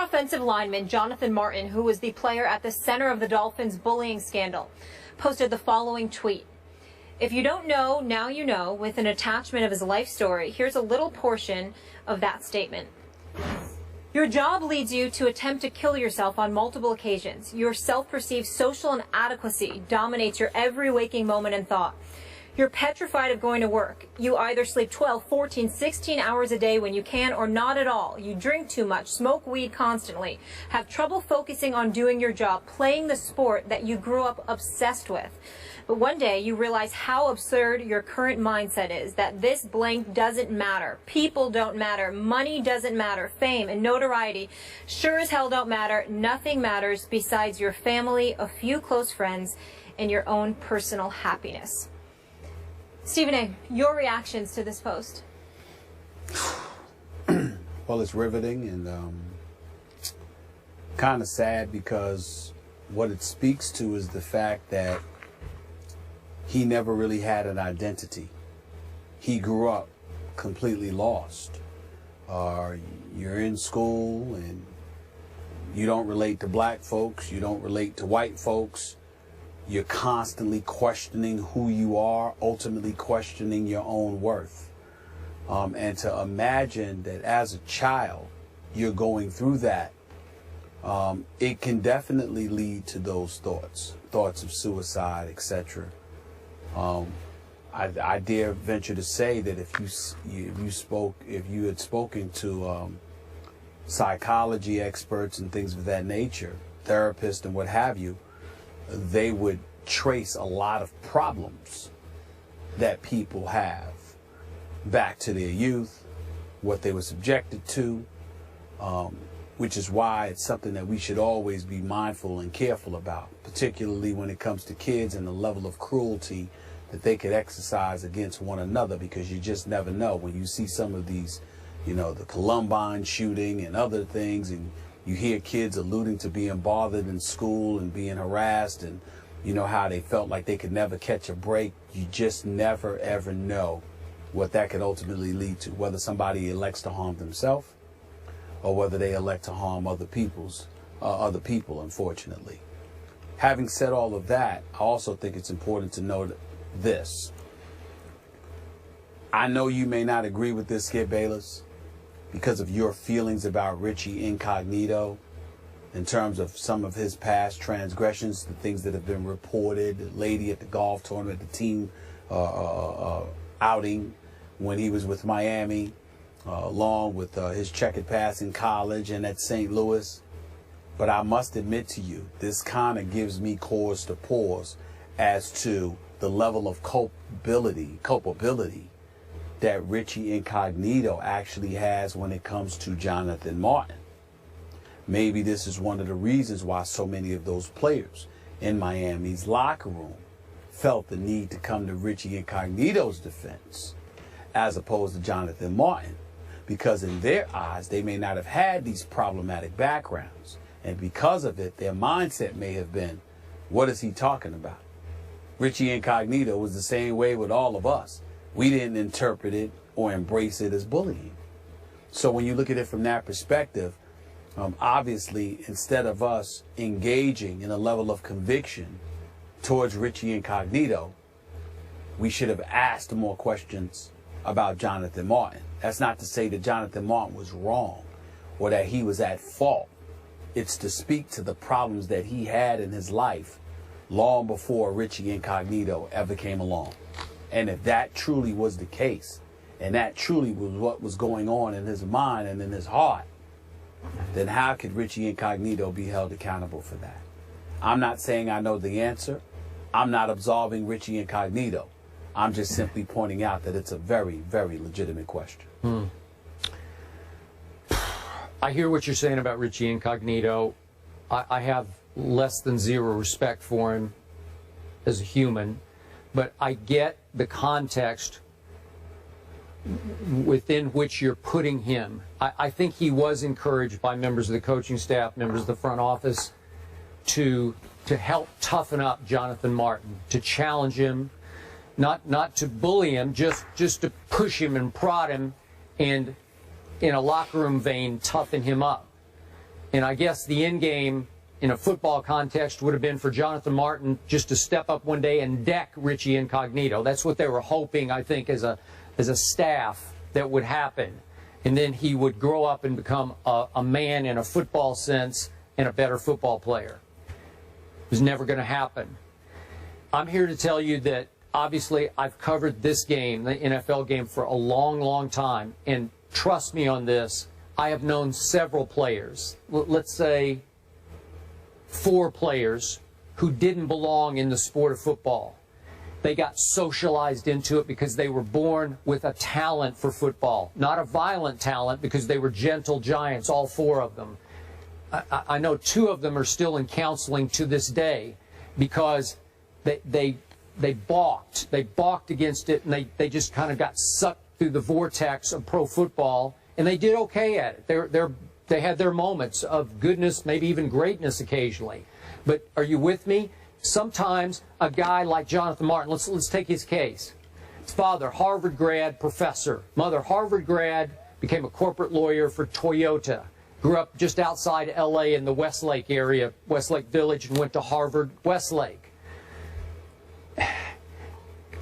offensive lineman Jonathan Martin, who was the player at the center of the Dolphins' bullying scandal, posted the following tweet. If you don't know, now you know, with an attachment of his life story. Here's a little portion of that statement. Your job leads you to attempt to kill yourself on multiple occasions. Your self-perceived social inadequacy dominates your every waking moment and thought. You're petrified of going to work. You either sleep 12, 14, 16 hours a day when you can or not at all. You drink too much, smoke weed constantly, have trouble focusing on doing your job, playing the sport that you grew up obsessed with. But one day you realize how absurd your current mindset is, that this blank doesn't matter. People don't matter. Money doesn't matter. Fame and notoriety sure as hell don't matter. Nothing matters besides your family, a few close friends, and your own personal happiness. Stephen A., your reactions to this post? Well, it's riveting and kind of sad, because what it speaks to is the fact that he never really had an identity. He grew up completely lost. You're in school and you don't relate to black folks, you don't relate to white folks. You're constantly questioning who you are, ultimately questioning your own worth. And to imagine that as a child you're going through that, it can definitely lead to those thoughts of suicide, etc. I dare venture to say that if you had spoken to psychology experts and things of that nature, therapists and what have you, they would trace a lot of problems that people have back to their youth, what they were subjected to, which is why it's something that we should always be mindful and careful about, particularly when it comes to kids and the level of cruelty that they could exercise against one another, because you just never know. When you see some of these, the Columbine shooting and other things, and you hear kids alluding to being bothered in school and being harassed, and how they felt like they could never catch a break. You just never ever know what that could ultimately lead to, whether somebody elects to harm themselves or whether they elect to harm other people, unfortunately. Having said all of that, I also think it's important to note this. I know you may not agree with this, Skip Bayless, because of your feelings about Richie Incognito in terms of some of his past transgressions, the things that have been reported, the lady at the golf tournament, the team outing when he was with Miami, along with his checkered past in college and at St. Louis. But I must admit to you, this kind of gives me cause to pause as to the level of culpability that Richie Incognito actually has when it comes to Jonathan Martin. Maybe this is one of the reasons why so many of those players in Miami's locker room felt the need to come to Richie Incognito's defense as opposed to Jonathan Martin, because in their eyes they may not have had these problematic backgrounds, and because of it their mindset may have been, what is he talking about? Richie Incognito was the same way with all of us. We didn't interpret it or embrace it as bullying. So when you look at it from that perspective, obviously, instead of us engaging in a level of conviction towards Richie Incognito, we should have asked more questions about Jonathan Martin. That's not to say that Jonathan Martin was wrong or that he was at fault. It's to speak to the problems that he had in his life long before Richie Incognito ever came along. And if that truly was the case, and that truly was what was going on in his mind and in his heart, then how could Richie Incognito be held accountable for that? I'm not saying I know the answer. I'm not absolving Richie Incognito. I'm just simply pointing out that it's a very, very legitimate question. I hear what you're saying about Richie Incognito. I have less than zero respect for him as a human, but I get the context within which you're putting him. I think he was encouraged by members of the coaching staff, members of the front office, to help toughen up Jonathan Martin, to challenge him, not to bully him, just to push him and prod him, and in a locker room vein, toughen him up. And I guess the end game in a football context would have been for Jonathan Martin just to step up one day and deck Richie Incognito. That's what they were hoping, I think, as a staff that would happen. And then he would grow up and become a man in a football sense and a better football player. It was never going to happen. I'm here to tell you that obviously I've covered this game, the NFL game, for a long, long time. And trust me on this, I have known several players, let's say 4 players, who didn't belong in the sport of football. They got socialized into it because they were born with a talent for football, not a violent talent, because they were gentle giants, all 4 of them. I know 2 of them are still in counseling to this day because they balked. They balked against it, and they just kind of got sucked through the vortex of pro football, and they did okay at it. They had their moments of goodness, maybe even greatness occasionally. But are you with me? Sometimes a guy like Jonathan Martin, let's take his case. His father, Harvard grad, professor. Mother, Harvard grad, became a corporate lawyer for Toyota. Grew up just outside L.A. in the Westlake area, Westlake Village, and went to Harvard Westlake.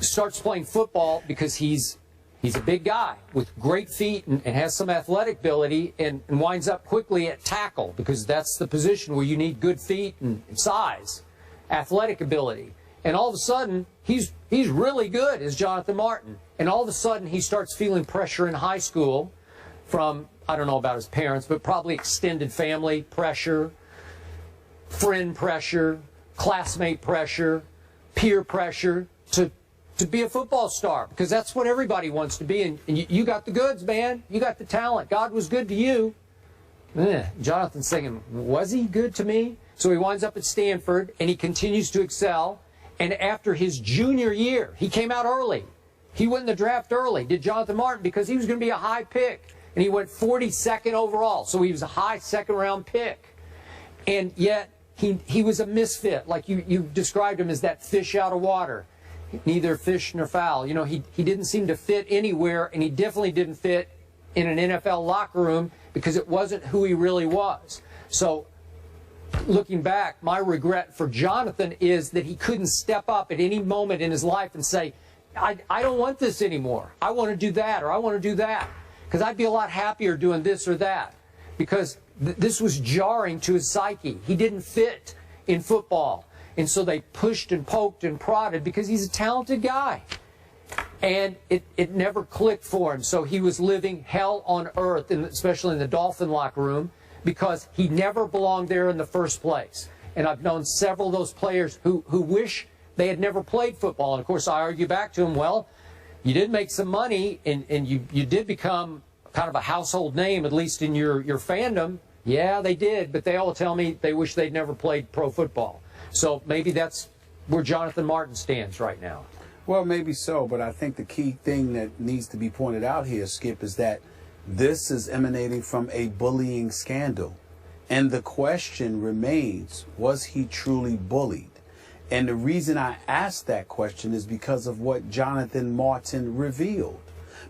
Starts playing football because he's a big guy with great feet and has some athletic ability, and winds up quickly at tackle because that's the position where you need good feet and size, athletic ability. And all of a sudden, he's really good as Jonathan Martin. And all of a sudden, he starts feeling pressure in high school from, I don't know about his parents, but probably extended family pressure, friend pressure, classmate pressure, peer pressure to be a football star, because that's what everybody wants to be. And you got the goods, man. You got the talent. God was good to you. Jonathan's thinking, was he good to me? So he winds up at Stanford, and he continues to excel. And after his junior year, he came out early. He went in the draft early, did Jonathan Martin, because he was going to be a high pick. And he went 42nd overall, so he was a high second-round pick. And yet, he was a misfit, like you described him as that fish out of water. Neither fish nor fowl. You know, he didn't seem to fit anywhere, and he definitely didn't fit in an NFL locker room because it wasn't who he really was. So, looking back, my regret for Jonathan is that he couldn't step up at any moment in his life and say, I don't want this anymore. I want to do that, or I want to do that. Because I'd be a lot happier doing this or that. Because this was jarring to his psyche. He didn't fit in football. And so they pushed and poked and prodded because he's a talented guy. And it never clicked for him. So he was living hell on earth, especially in the Dolphin locker room, because he never belonged there in the first place. And I've known several of those players who wish they had never played football. And, of course, I argue back to him, well, you did make some money, and you did become kind of a household name, at least in your fandom. Yeah, they did, but they all tell me they wish they'd never played pro football. So maybe that's where Jonathan Martin stands right now. Well, maybe so, but I think the key thing that needs to be pointed out here, Skip, is that this is emanating from a bullying scandal. And the question remains, was he truly bullied? And the reason I asked that question is because of what Jonathan Martin revealed.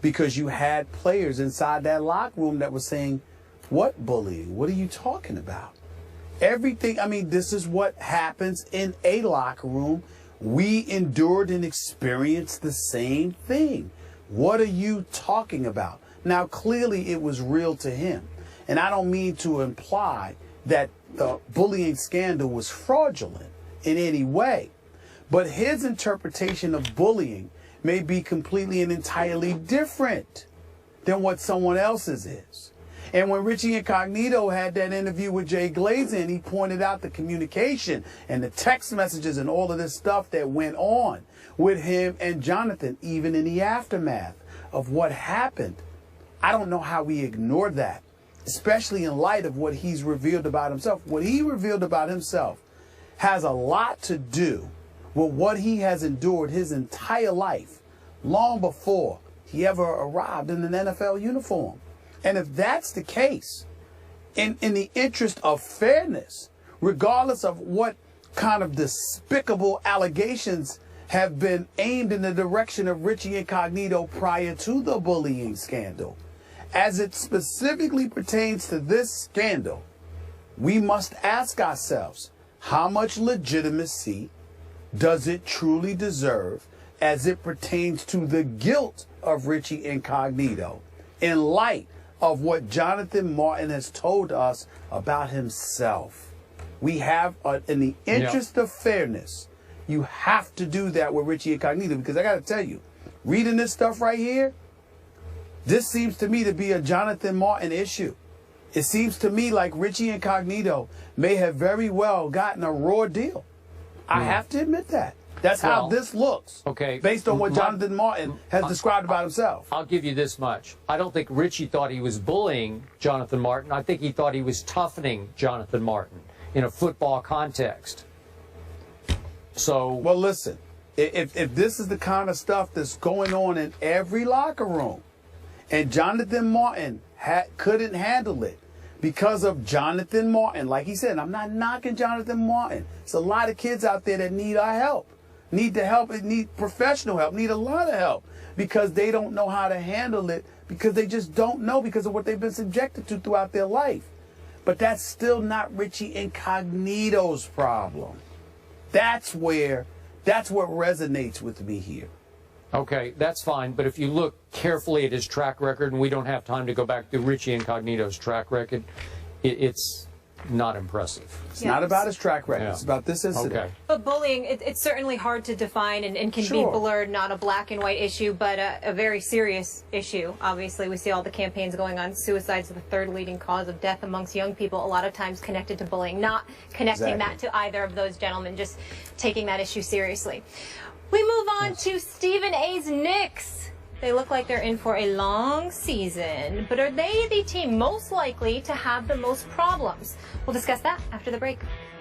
Because you had players inside that locker room that were saying, what bullying? What are you talking about? Everything, I mean, this is what happens in a locker room. We endured and experienced the same thing. What are you talking about? Now, clearly it was real to him. And I don't mean to imply that the bullying scandal was fraudulent in any way. But his interpretation of bullying may be completely and entirely different than what someone else's is. And when Richie Incognito had that interview with Jay Glazer, he pointed out the communication and the text messages and all of this stuff that went on with him and Jonathan, even in the aftermath of what happened. I don't know how we ignored that, especially in light of what he's revealed about himself. What he revealed about himself has a lot to do with what he has endured his entire life, long before he ever arrived in an NFL uniform. And if that's the case, in the interest of fairness, regardless of what kind of despicable allegations have been aimed in the direction of Richie Incognito prior to the bullying scandal, as it specifically pertains to this scandal, we must ask ourselves, how much legitimacy does it truly deserve as it pertains to the guilt of Richie Incognito in light of what Jonathan Martin has told us about himself? We have, in the interest of fairness, you have to do that with Richie Incognito, because I got to tell you, reading this stuff right here, this seems to me to be a Jonathan Martin issue. It seems to me like Richie Incognito may have very well gotten a raw deal. I have to admit that. That's how this looks. Okay. Based on what Jonathan Martin has described about himself. I'll give you this much. I don't think Richie thought he was bullying Jonathan Martin. I think he thought he was toughening Jonathan Martin in a football context. So, well, listen, if this is the kind of stuff that's going on in every locker room, and Jonathan Martin couldn't handle it because of Jonathan Martin, like he said, I'm not knocking Jonathan Martin. There's a lot of kids out there that need our help, need professional help, need a lot of help, because they don't know how to handle it, because they just don't know, because of what they've been subjected to throughout their life. But that's still not Richie Incognito's problem. That's what resonates with me here. okay, that's fine. But if you look carefully at his track record, and we don't have time to go back to Richie Incognito's track record, it's not impressive. It's not about his track record. It's about this incident. Okay. But bullying, it's certainly hard to define and can be blurred, not a black and white issue, but a very serious issue. Obviously, we see all the campaigns going on. Suicides are the third leading cause of death amongst young people, a lot of times connected to bullying. Not connecting that to either of those gentlemen, just taking that issue seriously. We move on to Stephen A's Knicks. They look like they're in for a long season, but are they the team most likely to have the most problems? We'll discuss that after the break.